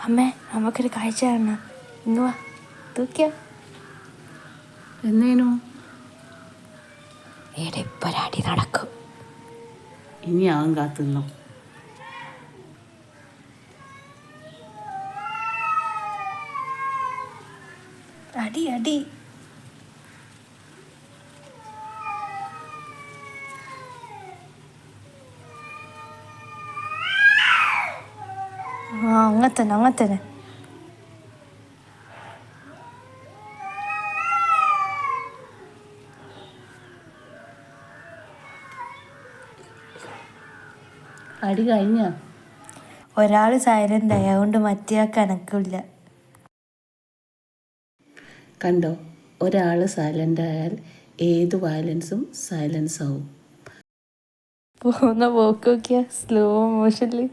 അമ്മേ നമുക്കൊരു കാഴ്ച കാണണം. ഇങ്ങ് വാ, തൂക്കിയോ? എന്നേനു ഇവിടെ ഇപ്പൊ ഒരടി നടക്കും. ഇനി ആവും കാത്തുനിന്നോ. അടി അടി. ആ അങ്ങത്തന്നെ അങ്ങത്തന്നെ. അടി കഴിഞ്ഞ ഒരാൾ സൈലന്റ് ആയി, അതുകൊണ്ട് മറ്റേ കണക്കില്ല. കണ്ടോ, ഒരാൾ സൈലൻ്റ് ആയാൽ ഏത് വയലൻസും സൈലൻസ് ആവും. പോകുന്ന പോക്ക് നോക്കിയാ സ്ലോ മോഷനിൽ.